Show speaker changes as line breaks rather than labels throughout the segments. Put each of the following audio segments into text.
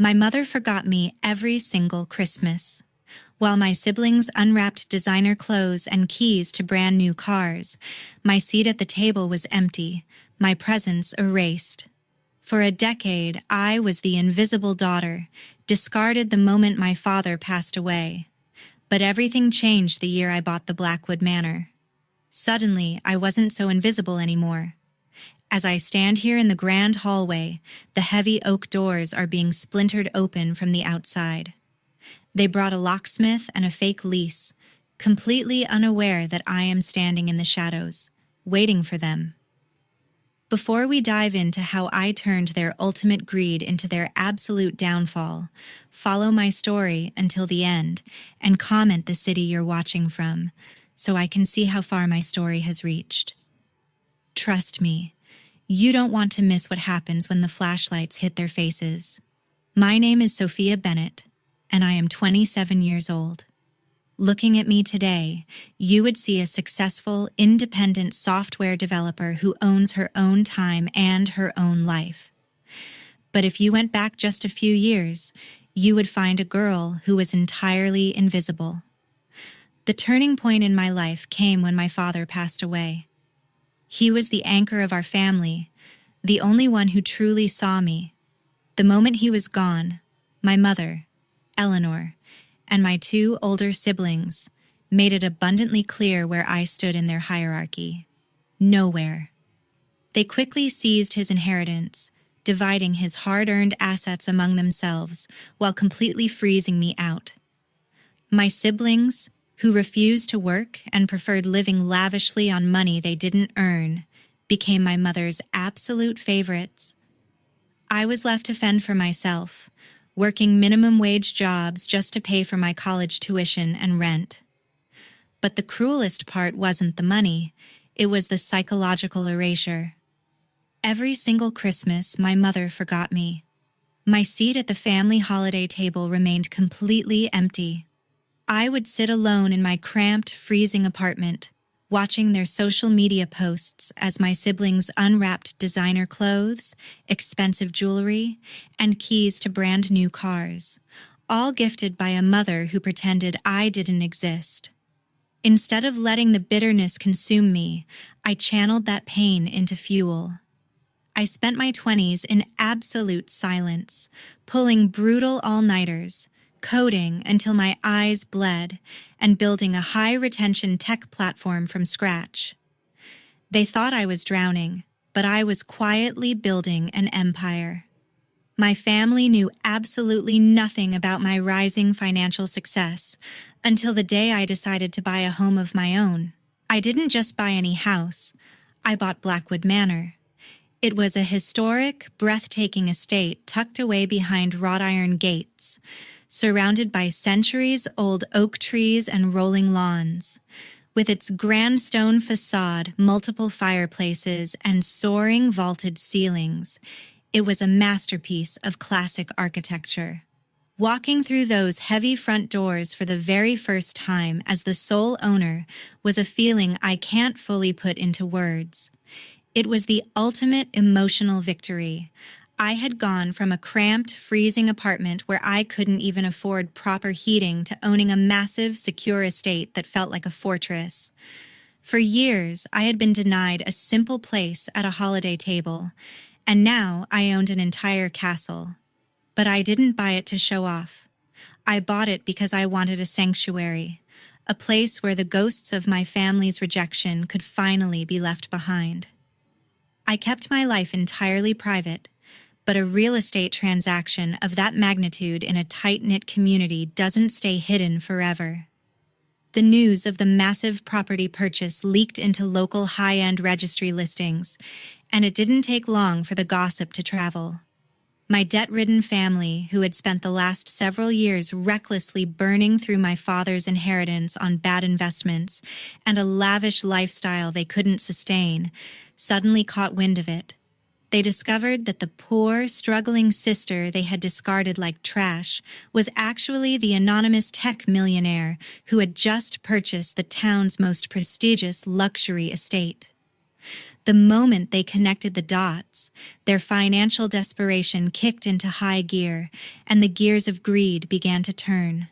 My mother forgot me every single Christmas. While my siblings unwrapped designer clothes and keys to brand new cars, my seat at the table was empty, my presents erased. For a decade, I was the invisible daughter, discarded the moment my father passed away. But everything changed the year I bought the Blackwood Manor. Suddenly, I wasn't so invisible anymore. As I stand here in the grand hallway, the heavy oak doors are being splintered open from the outside. They brought a locksmith and a fake lease, completely unaware that I am standing in the shadows, waiting for them. Before we dive into how I turned their ultimate greed into their absolute downfall, follow my story until the end and comment the city you're watching from, so I can see how far my story has reached. Trust me, you don't want to miss what happens when the flashlights hit their faces. My name is Sophia Bennett, and I am 27 years old. Looking at me today, you would see a successful, independent software developer who owns her own time and her own life. But if you went back just a few years, you would find a girl who was entirely invisible. The turning point in my life came when my father passed away. He was the anchor of our family, the only one who truly saw me. The moment he was gone, my mother, Eleanor, and my two older siblings made it abundantly clear where I stood in their hierarchy. Nowhere. They quickly seized his inheritance, dividing his hard-earned assets among themselves while completely freezing me out. My siblings, who refused to work and preferred living lavishly on money they didn't earn, became my mother's absolute favorites. I was left to fend for myself, working minimum wage jobs just to pay for my college tuition and rent. But the cruelest part wasn't the money, it was the psychological erasure. Every single Christmas, my mother forgot me. My seat at the family holiday table remained completely empty. I would sit alone in my cramped, freezing apartment, watching their social media posts as my siblings unwrapped designer clothes, expensive jewelry, and keys to brand new cars, all gifted by a mother who pretended I didn't exist. Instead of letting the bitterness consume me, I channeled that pain into fuel. I spent my 20s in absolute silence, pulling brutal all-nighters, coding until my eyes bled, and building a high-retention tech platform from scratch. They thought I was drowning, but I was quietly building an empire. My family knew absolutely nothing about my rising financial success until the day I decided to buy a home of my own. I didn't just buy any house, I bought Blackwood Manor. It was a historic, breathtaking estate tucked away behind wrought iron gates, surrounded by centuries-old oak trees and rolling lawns. With its grand stone facade, multiple fireplaces, and soaring vaulted ceilings, it was a masterpiece of classic architecture. Walking through those heavy front doors for the very first time as the sole owner was a feeling I can't fully put into words. It was the ultimate emotional victory. I had gone from a cramped, freezing apartment where I couldn't even afford proper heating to owning a massive, secure estate that felt like a fortress. For years, I had been denied a simple place at a holiday table, and now I owned an entire castle. But I didn't buy it to show off. I bought it because I wanted a sanctuary, a place where the ghosts of my family's rejection could finally be left behind. I kept my life entirely private, but a real estate transaction of that magnitude in a tight-knit community doesn't stay hidden forever. The news of the massive property purchase leaked into local high-end registry listings, and it didn't take long for the gossip to travel. My debt-ridden family, who had spent the last several years recklessly burning through my father's inheritance on bad investments and a lavish lifestyle they couldn't sustain, suddenly caught wind of it. They discovered that the poor, struggling sister they had discarded like trash was actually the anonymous tech millionaire who had just purchased the town's most prestigious luxury estate. The moment they connected the dots, their financial desperation kicked into high gear, and the gears of greed began to turn.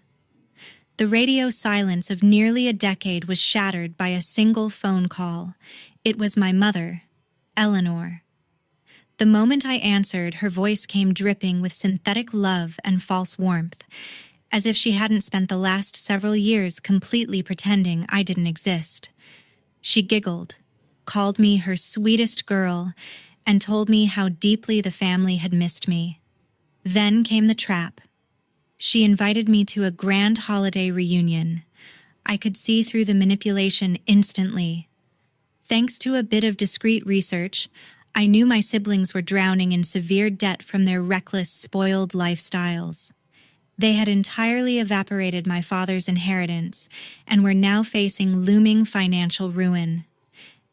The radio silence of nearly a decade was shattered by a single phone call. It was my mother, Eleanor. The moment I answered, her voice came dripping with synthetic love and false warmth, as if she hadn't spent the last several years completely pretending I didn't exist. She giggled, called me her sweetest girl, and told me how deeply the family had missed me. Then came the trap. She invited me to a grand holiday reunion. I could see through the manipulation instantly. Thanks to a bit of discreet research, I knew my siblings were drowning in severe debt from their reckless, spoiled lifestyles. They had entirely evaporated my father's inheritance and were now facing looming financial ruin.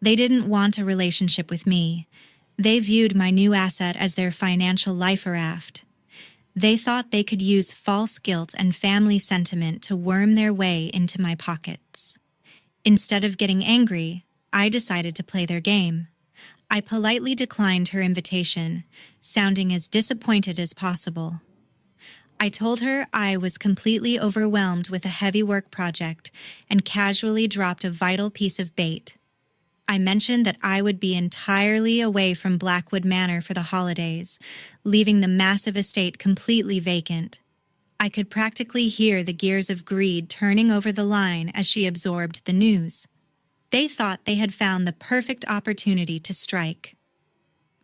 They didn't want a relationship with me. They viewed my new asset as their financial life raft. They thought they could use false guilt and family sentiment to worm their way into my pockets. Instead of getting angry, I decided to play their game. I politely declined her invitation, sounding as disappointed as possible. I told her I was completely overwhelmed with a heavy work project and casually dropped a vital piece of bait. I mentioned that I would be entirely away from Blackwood Manor for the holidays, leaving the massive estate completely vacant. I could practically hear the gears of greed turning over the line as she absorbed the news. They thought they had found the perfect opportunity to strike.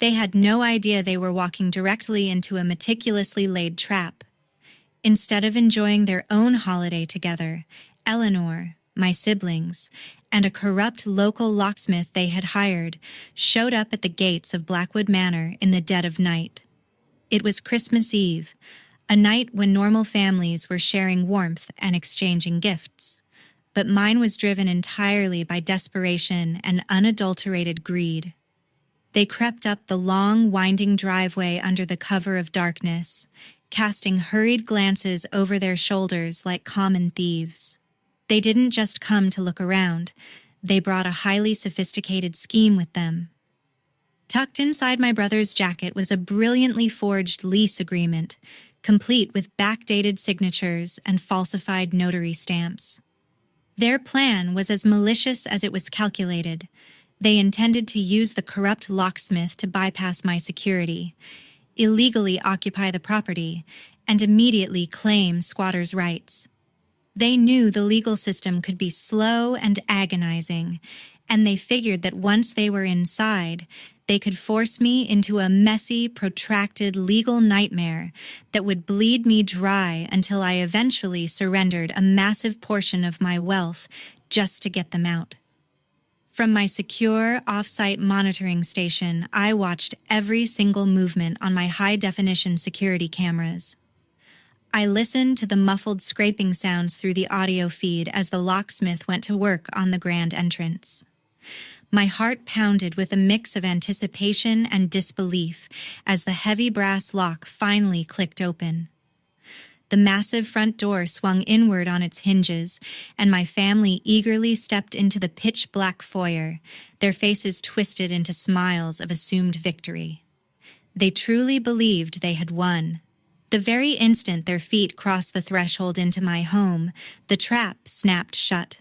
They had no idea they were walking directly into a meticulously laid trap. Instead of enjoying their own holiday together, Eleanor, my siblings, and a corrupt local locksmith they had hired showed up at the gates of Blackwood Manor in the dead of night. It was Christmas Eve, a night when normal families were sharing warmth and exchanging gifts. But mine was driven entirely by desperation and unadulterated greed. They crept up the long, winding driveway under the cover of darkness, casting hurried glances over their shoulders like common thieves. They didn't just come to look around. They brought a highly sophisticated scheme with them. Tucked inside my brother's jacket was a brilliantly forged lease agreement, complete with backdated signatures and falsified notary stamps. Their plan was as malicious as it was calculated. They intended to use the corrupt locksmith to bypass my security, illegally occupy the property, and immediately claim squatters' rights. They knew the legal system could be slow and agonizing, and they figured that once they were inside, they could force me into a messy, protracted legal nightmare that would bleed me dry until I eventually surrendered a massive portion of my wealth just to get them out. From my secure, off-site monitoring station, I watched every single movement on my high-definition security cameras. I listened to the muffled scraping sounds through the audio feed as the locksmith went to work on the grand entrance. My heart pounded with a mix of anticipation and disbelief as the heavy brass lock finally clicked open. The massive front door swung inward on its hinges, and my family eagerly stepped into the pitch-black foyer, their faces twisted into smiles of assumed victory. They truly believed they had won. The very instant their feet crossed the threshold into my home, the trap snapped shut.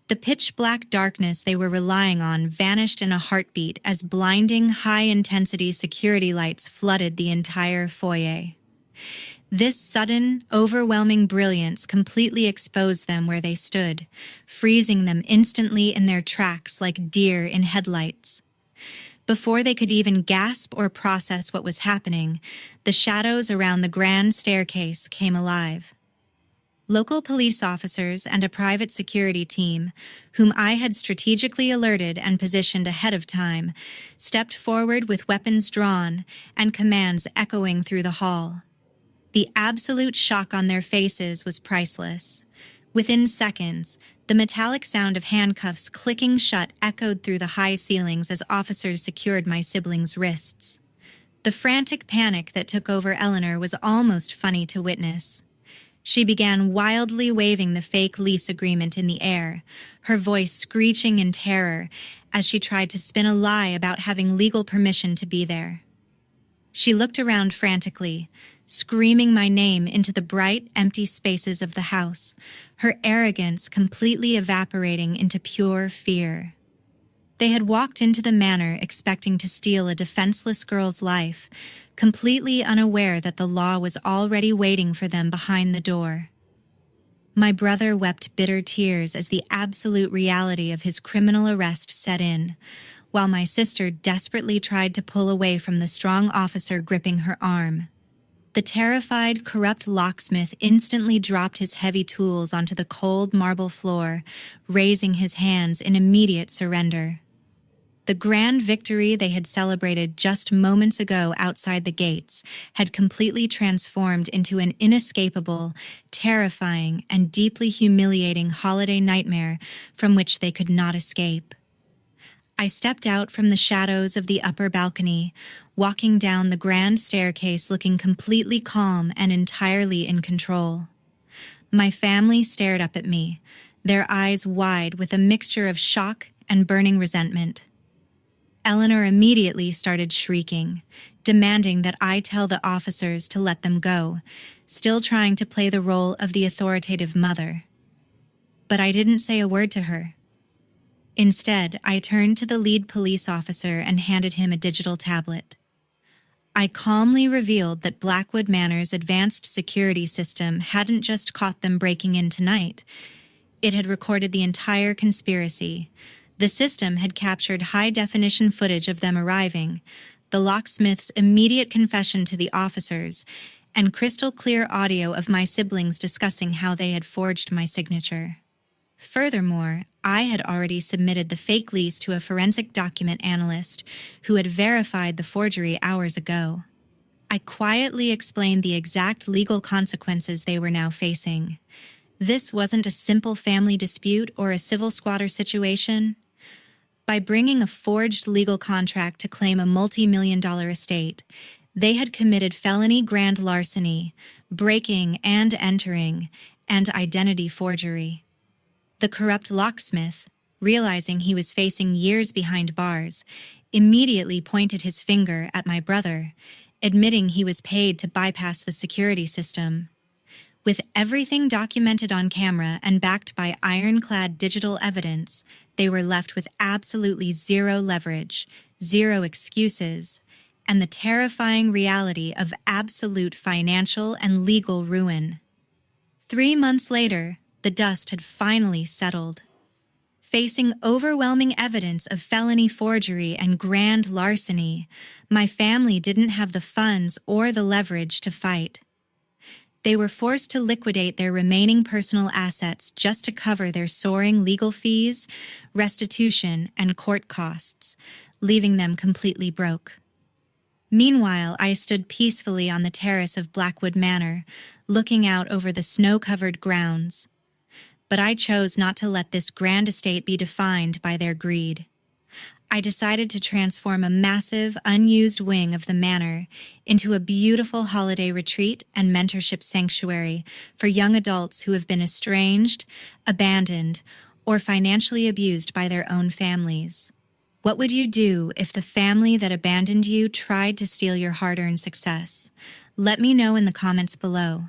The pitch-black darkness they were relying on vanished in a heartbeat as blinding, high-intensity security lights flooded the entire foyer. This sudden, overwhelming brilliance completely exposed them where they stood, freezing them instantly in their tracks like deer in headlights. Before they could even gasp or process what was happening, the shadows around the grand staircase came alive. Local police officers and a private security team, whom I had strategically alerted and positioned ahead of time, stepped forward with weapons drawn and commands echoing through the hall. The absolute shock on their faces was priceless. Within seconds, the metallic sound of handcuffs clicking shut echoed through the high ceilings as officers secured my siblings' wrists. The frantic panic that took over Eleanor was almost funny to witness. She began wildly waving the fake lease agreement in the air, her voice screeching in terror as she tried to spin a lie about having legal permission to be there. She looked around frantically, screaming my name into the bright, empty spaces of the house, her arrogance completely evaporating into pure fear. They had walked into the manor expecting to steal a defenseless girl's life, completely unaware that the law was already waiting for them behind the door. My brother wept bitter tears as the absolute reality of his criminal arrest set in, while my sister desperately tried to pull away from the strong officer gripping her arm. The terrified, corrupt locksmith instantly dropped his heavy tools onto the cold marble floor, raising his hands in immediate surrender. The grand victory they had celebrated just moments ago outside the gates had completely transformed into an inescapable, terrifying, and deeply humiliating holiday nightmare from which they could not escape. I stepped out from the shadows of the upper balcony, walking down the grand staircase looking completely calm and entirely in control. My family stared up at me, their eyes wide with a mixture of shock and burning resentment. Eleanor immediately started shrieking, demanding that I tell the officers to let them go, still trying to play the role of the authoritative mother. But I didn't say a word to her. Instead, I turned to the lead police officer and handed him a digital tablet. I calmly revealed that Blackwood Manor's advanced security system hadn't just caught them breaking in tonight. It had recorded the entire conspiracy. The system had captured high-definition footage of them arriving, the locksmith's immediate confession to the officers, and crystal-clear audio of my siblings discussing how they had forged my signature. Furthermore, I had already submitted the fake lease to a forensic document analyst who had verified the forgery hours ago. I quietly explained the exact legal consequences they were now facing. This wasn't a simple family dispute or a civil squatter situation. By bringing a forged legal contract to claim a multi-million-dollar estate, they had committed felony grand larceny, breaking and entering, and identity forgery. The corrupt locksmith, realizing he was facing years behind bars, immediately pointed his finger at my brother, admitting he was paid to bypass the security system. With everything documented on camera and backed by ironclad digital evidence, they were left with absolutely zero leverage, zero excuses, and the terrifying reality of absolute financial and legal ruin. 3 months later, the dust had finally settled. Facing overwhelming evidence of felony forgery and grand larceny, my family didn't have the funds or the leverage to fight. They were forced to liquidate their remaining personal assets just to cover their soaring legal fees, restitution, and court costs, leaving them completely broke. Meanwhile, I stood peacefully on the terrace of Blackwood Manor, looking out over the snow-covered grounds. But I chose not to let this grand estate be defined by their greed. I decided to transform a massive, unused wing of the manor into a beautiful holiday retreat and mentorship sanctuary for young adults who have been estranged, abandoned, or financially abused by their own families. What would you do if the family that abandoned you tried to steal your hard-earned success? Let me know in the comments below.